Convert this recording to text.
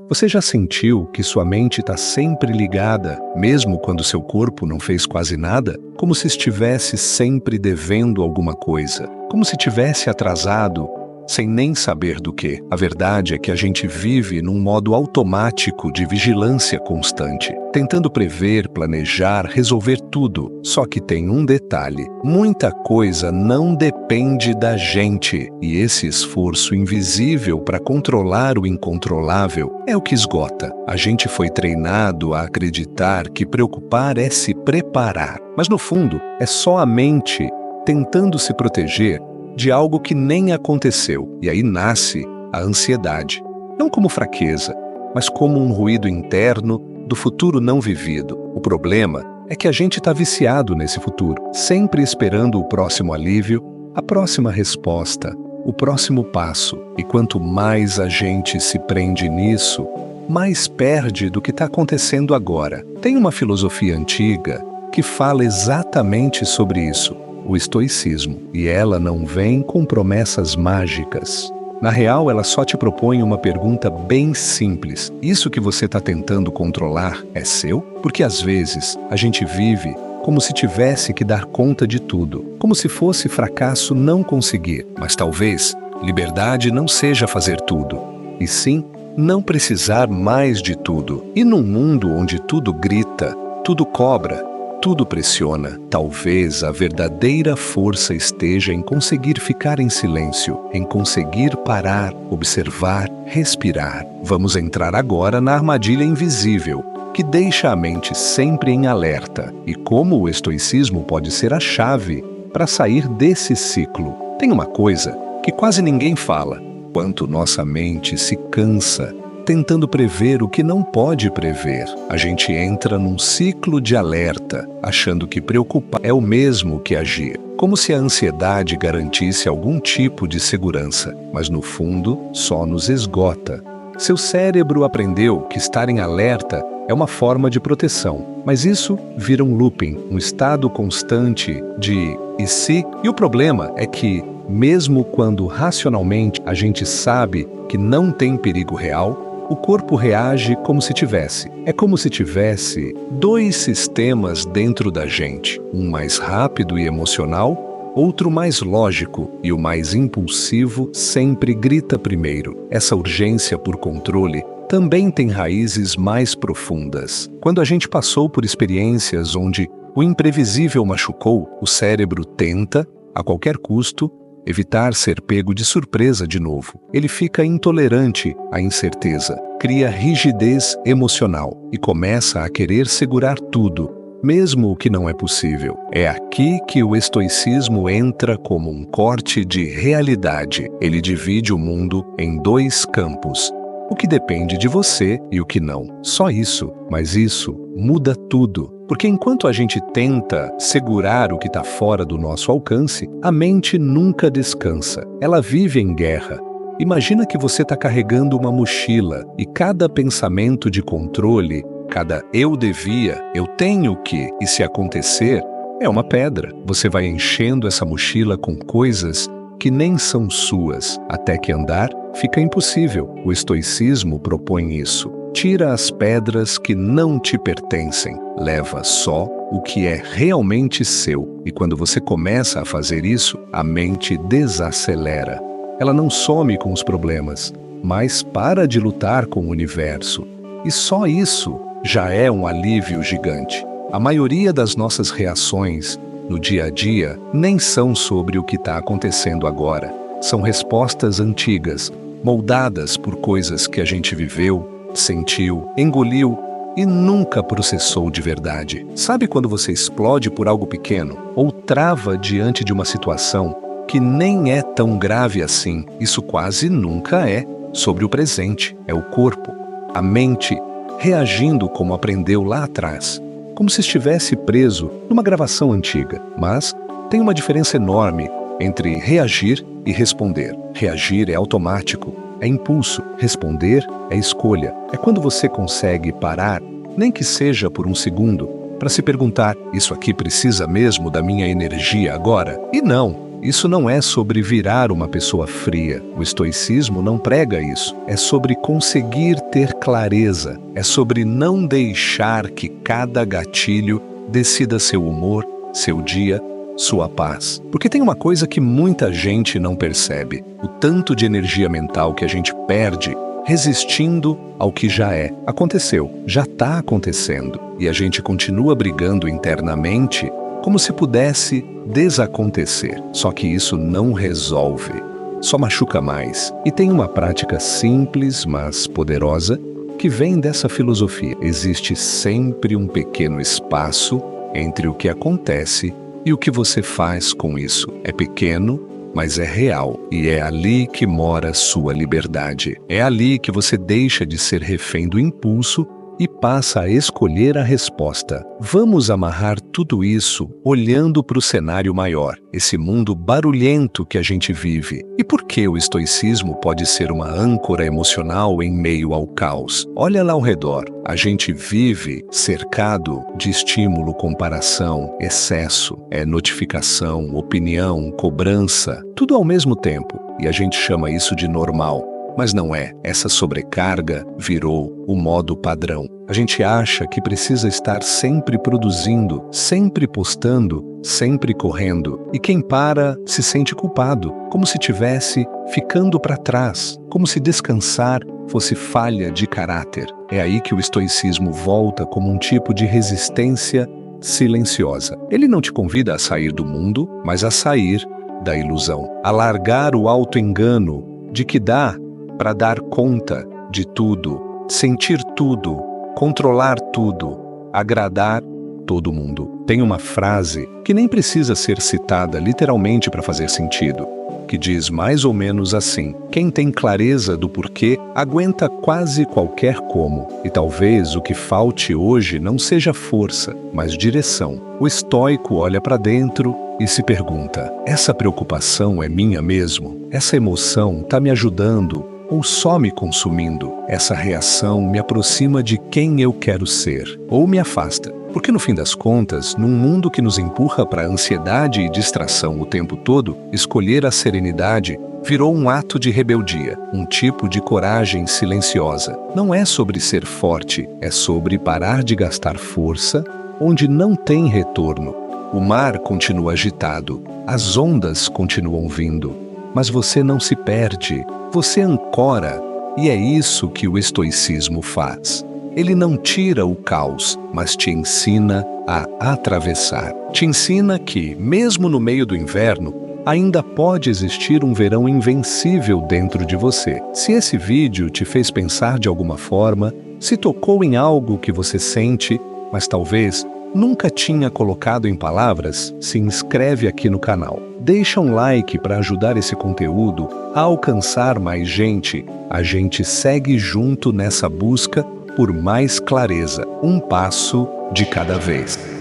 Você já sentiu que sua mente está sempre ligada, mesmo quando seu corpo não fez quase nada? Como se estivesse sempre devendo alguma coisa, como se tivesse atrasado, sem nem saber do que. A verdade é que a gente vive num modo automático de vigilância constante, tentando prever, planejar, resolver tudo. Só que tem um detalhe: muita coisa não depende da gente, e esse esforço invisível para controlar o incontrolável é o que esgota. A gente foi treinado a acreditar que preocupar é se preparar, mas no fundo é só a mente tentando se proteger de algo que nem aconteceu, e aí nasce a ansiedade. Não como fraqueza, mas como um ruído interno do futuro não vivido. O problema é que a gente está viciado nesse futuro, sempre esperando o próximo alívio, a próxima resposta, o próximo passo. E quanto mais a gente se prende nisso, mais perde do que está acontecendo agora. Tem uma filosofia antiga que fala exatamente sobre isso: o estoicismo, e ela não vem com promessas mágicas. Na real, ela só te propõe uma pergunta bem simples: isso que você está tentando controlar é seu? Porque às vezes a gente vive como se tivesse que dar conta de tudo, como se fosse fracasso não conseguir. Mas talvez liberdade não seja fazer tudo, e sim não precisar mais de tudo. E num mundo onde tudo grita, tudo cobra, tudo pressiona, talvez a verdadeira força esteja em conseguir ficar em silêncio, em conseguir parar, observar, respirar. Vamos entrar agora na armadilha invisível, que deixa a mente sempre em alerta, e como o estoicismo pode ser a chave para sair desse ciclo. Tem uma coisa que quase ninguém fala: quanto nossa mente se cansa tentando prever o que não pode prever. A gente entra num ciclo de alerta, achando que preocupar é o mesmo que agir, como se a ansiedade garantisse algum tipo de segurança, mas no fundo só nos esgota. Seu cérebro aprendeu que estar em alerta é uma forma de proteção, mas isso vira um looping, um estado constante de e se, e o problema é que, mesmo quando racionalmente a gente sabe que não tem perigo real, o corpo reage como se tivesse. É como se tivesse dois sistemas dentro da gente, um mais rápido e emocional, outro mais lógico, e o mais impulsivo sempre grita primeiro. Essa urgência por controle também tem raízes mais profundas. Quando a gente passou por experiências onde o imprevisível machucou, o cérebro tenta, a qualquer custo, evitar ser pego de surpresa de novo. Ele fica intolerante à incerteza, cria rigidez emocional e começa a querer segurar tudo, mesmo o que não é possível. É aqui que o estoicismo entra como um corte de realidade. Ele divide o mundo em dois campos: o que depende de você e o que não. Só isso, mas isso muda tudo. Porque enquanto a gente tenta segurar o que está fora do nosso alcance, a mente nunca descansa. Ela vive em guerra. Imagina que você está carregando uma mochila e cada pensamento de controle, cada eu devia, eu tenho que, e se acontecer, é uma pedra. Você vai enchendo essa mochila com coisas que nem são suas, até que andar fica impossível. O estoicismo propõe isso. Tira as pedras que não te pertencem, leva só o que é realmente seu. E quando você começa a fazer isso, a mente desacelera. Ela não some com os problemas, mas para de lutar com o universo. E só isso já é um alívio gigante. A maioria das nossas reações no dia a dia nem são sobre o que está acontecendo agora. São respostas antigas, moldadas por coisas que a gente viveu, sentiu, engoliu e nunca processou de verdade. Sabe quando você explode por algo pequeno ou trava diante de uma situação que nem é tão grave assim? Isso quase nunca é sobre o presente, é o corpo, a mente reagindo como aprendeu lá atrás, como se estivesse preso numa gravação antiga. Mas tem uma diferença enorme entre reagir e responder. Reagir é automático, é impulso. Responder é escolha. É quando você consegue parar, nem que seja por um segundo, para se perguntar: isso aqui precisa mesmo da minha energia agora? E não, Isso não é sobre virar uma pessoa fria. O estoicismo não prega isso. É sobre conseguir ter clareza. É sobre não deixar que cada gatilho decida seu humor, seu dia, sua paz. Porque tem uma coisa que muita gente não percebe: o tanto de energia mental que a gente perde resistindo ao que já é. Aconteceu, já está acontecendo. E a gente continua brigando internamente como se pudesse desacontecer. Só que isso não resolve, só machuca mais. E tem uma prática simples, mas poderosa, que vem dessa filosofia. Existe sempre um pequeno espaço entre o que acontece e o que você faz com isso. É pequeno, mas é real, e é ali que mora sua liberdade. É ali que você deixa de ser refém do impulso e passa a escolher a resposta. Vamos amarrar tudo isso olhando para o cenário maior, esse mundo barulhento que a gente vive. E por que o estoicismo pode ser uma âncora emocional em meio ao caos? Olha lá ao redor. A gente vive cercado de estímulo, comparação, excesso, notificação, opinião, cobrança, tudo ao mesmo tempo. E a gente chama isso de normal. Mas não é. Essa sobrecarga virou o modo padrão. A gente acha que precisa estar sempre produzindo, sempre postando, sempre correndo. E quem para se sente culpado, como se tivesse ficando para trás, como se descansar fosse falha de caráter. É aí que o estoicismo volta como um tipo de resistência silenciosa. Ele não te convida a sair do mundo, mas a sair da ilusão, a largar o auto-engano de que dá para dar conta de tudo, sentir tudo, controlar tudo, agradar todo mundo. Tem uma frase que nem precisa ser citada literalmente para fazer sentido, que diz mais ou menos assim: quem tem clareza do porquê aguenta quase qualquer como. E talvez o que falte hoje não seja força, mas direção. O estoico olha para dentro e se pergunta: essa preocupação é minha mesmo? Essa emoção está me ajudando ou só me consumindo? Essa reação me aproxima de quem eu quero ser ou me afasta? Porque no fim das contas, num mundo que nos empurra para ansiedade e distração o tempo todo, escolher a serenidade virou um ato de rebeldia, um tipo de coragem silenciosa. Não é sobre ser forte, é sobre parar de gastar força onde não tem retorno. O mar continua agitado, as ondas continuam vindo, mas você não se perde, você ancora, e é isso que o estoicismo faz. Ele não tira o caos, mas te ensina a atravessar. Te ensina que, mesmo no meio do inverno, ainda pode existir um verão invencível dentro de você. Se esse vídeo te fez pensar de alguma forma, se tocou em algo que você sente, mas talvez nunca tinha colocado em palavras, se inscreve aqui no canal. Deixa um like para ajudar esse conteúdo a alcançar mais gente. A gente segue junto nessa busca por mais clareza, um passo de cada vez.